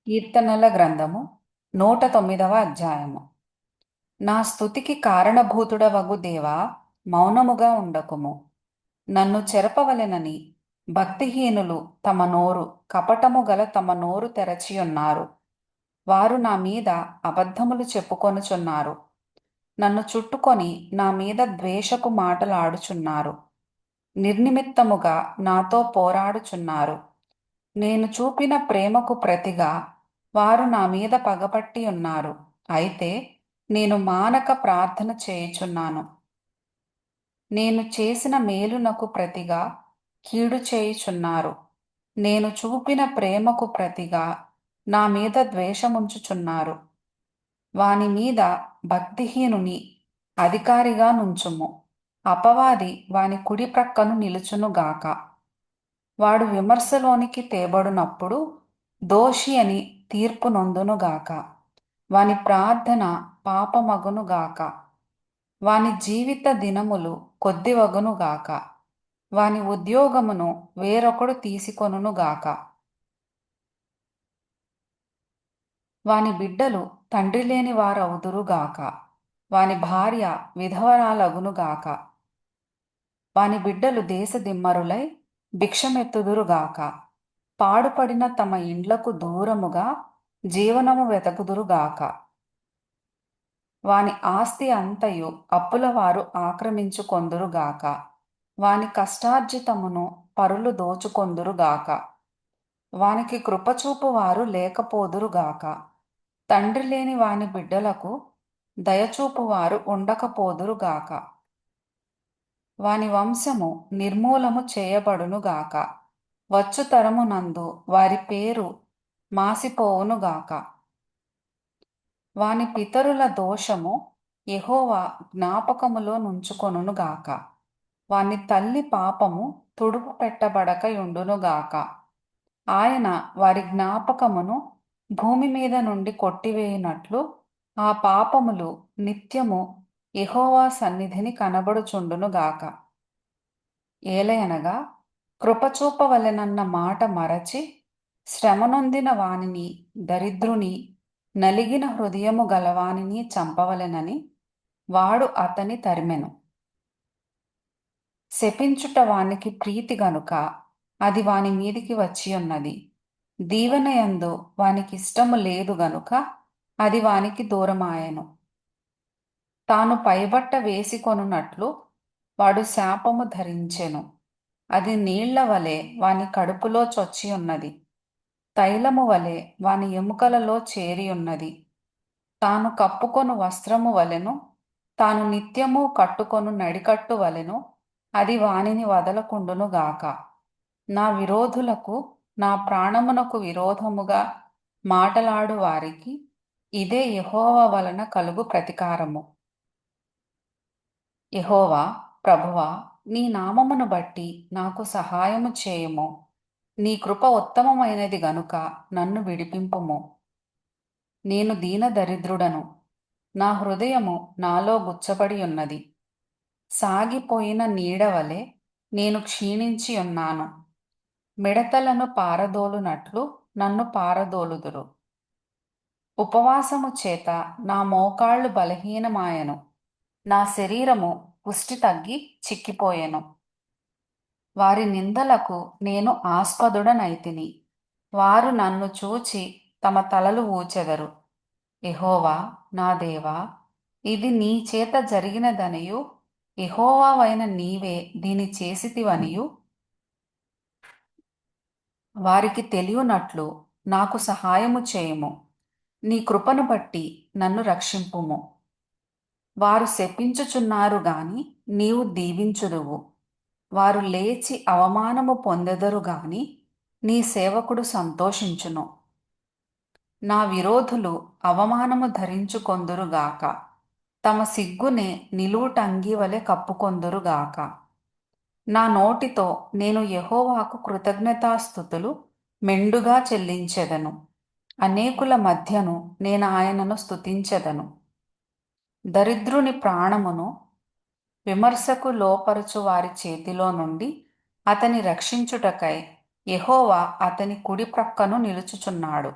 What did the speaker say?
కీర్తనల గ్రంథము 109వ అధ్యాయము. నా స్తుతికి కారణభూతుడవగు దేవా, మౌనముగా ఉండకుము. నన్ను చెరపవలెనని భక్తిహీనులు కపటము గల తమ నోరు తెరచియున్నారు. వారు నా మీద అబద్ధములు చెప్పుకొనుచున్నారు. నన్ను చుట్టుకొని నా మీద ద్వేషపు మాటలాడుచున్నారు. నిర్నిమిత్తముగా నాతో పోరాడుచున్నారు. నేను చూపిన ప్రేమకు ప్రతిగా వారు నా మీద పగపట్టి ఉన్నారు. అయితే నేను మానక ప్రార్థన చేయుచున్నాను. నేను చేసిన మేలునకు ప్రతిగా కీడు చేయుచున్నారు. నేను చూపిన ప్రేమకు ప్రతిగా నా మీద ద్వేషముంచుచున్నారు. వాని మీద భక్తిహీనుని అధికారిగా నుంచుము. అపవాది వాని కుడి ప్రక్కను నిలుచునుగాక. వాడు విమర్శలోనికి తేబడునప్పుడు దోషి అని తీర్పు నొందునుగాక. వాని ప్రార్థన పాపమగునుగాక. వాని జీవిత దినములు కొద్దివగునుగాక. వాని ఉద్యోగమును వేరొకడు తీసుకొనుగాక. వాని బిడ్డలు తండ్రి లేని వారవుదురుగాక. వాని భార్య విధవరాలగునుగాక. వాని బిడ్డలు దేశదిమ్మరులై భిక్షమెత్తుదురుగాక. పాడుపడిన తమ ఇండ్లకు దూరముగా జీవనము వెతకుదురుగాక. వాని ఆస్తి అంతయు అప్పులవారు ఆక్రమించుకొందురుగాక. వాని కష్టార్జితమును పరులు దోచుకొందురుగాక. వానికి కృపచూపు వారు లేకపోదురుగాక. తండ్రి లేని వాని బిడ్డలకు దయచూపు వారు ఉండకపోదురుగాక. వాని వంశము నిర్మూలము చేయబడునుగాక. వచ్చు తరమునందు వారి పేరు మాసిపోవునుగాక. వాని పితరుల దోషము యెహోవా జ్ఞాపకములో నుంచుకొనుగాక. వాని తల్లి పాపము తుడుపు పెట్టబడకయుండునుగాక. ఆయన వారి జ్ఞాపకమును భూమి మీద నుండి కొట్టివేయునట్లు ఆ పాపములు నిత్యము యెహోవా సన్నిధిని కనబడుచుండునుగాక. ఏలయనగా కృపచూపవలెనన్న మాట మరచి శ్రమనొందిన వానిని, దరిద్రుని, నలిగిన హృదయము గలవానిని చంపవలెనని వాడు అతని తరిమెను. శపించుట వానికి ప్రీతి గనుక అది వాని మీదికి వచ్చియున్నది. దీవెనయందు వానికిష్టము లేదు గనుక అది వానికి దూరమాయెను. తాను పైబట్ట వేసికొనున్నట్లు వాడు శాపము ధరించెను. అది నీళ్ల వలె వాని కడుపులో చొచ్చియున్నది. తైలము వలె వాని ఎముకలలో చేరియున్నది. తాను కప్పుకొను వస్త్రము వలెను, తాను నిత్యము కట్టుకొను నడికట్టు వలెను అది వానిని వదలకుండునుగాక. నా విరోధులకు, నా ప్రాణమునకు విరోధముగా మాటలాడు వారికి ఇదే యెహోవా వలన కలుగు ప్రతికారము. యెహోవా, ప్రభువా, నీ నామమును బట్టి నాకు సహాయము చేయుము. నీ కృప ఉత్తమమైనది గనుక నన్ను విడిపింపుము. నేను దీనదరిద్రుడను, నా హృదయము నాలో గుచ్చబడి ఉన్నది. సాగిపోయిన నీడవలె నేను క్షీణించి ఉన్నాను. మిడతలను పారదోలునట్లు నన్ను పారదోలుదురు. ఉపవాసము చేత నా మోకాళ్ళు బలహీనమాయెను. నా శరీరము పుష్టి తగ్గి చిక్కిపోయెను. వారి నిందలకు నేను ఆస్పదుడనైతిని. వారు నన్ను చూచి తమ తలలు ఊచెదరు. యెహోవా, నా దేవా, ఇది నీ చేత జరిగినదనియు యెహోవావైన నీవే దీని చేసితివనియు వారికి తెలియనట్లు నాకు సహాయము చేయుము. నీ కృపను బట్టి నన్ను రక్షింపుము. వారు శపించుచున్నారు గాని నీవు దీవించుదువు. వారు లేచి అవమానము పొందెదరు గాని నీ సేవకుడు సంతోషించును. నా విరోధులు అవమానము ధరించుకొందురుగాక. తమ సిగ్గునే నిలువుటంగి వలె కప్పుకొందురుగాక. నా నోటితో నేను యెహోవాకు కృతజ్ఞతాస్తుతులు మెండుగా చెల్లించెదను. అనేకుల మధ్యను నేను ఆయనను స్తుతించెదను. దరిద్రుని ప్రాణమును విమర్శకు లోపరచు వారి చేతిలో నుండి అతని రక్షించుటకై యెహోవా అతని కుడి ప్రక్కను నిలుచుచున్నాడు.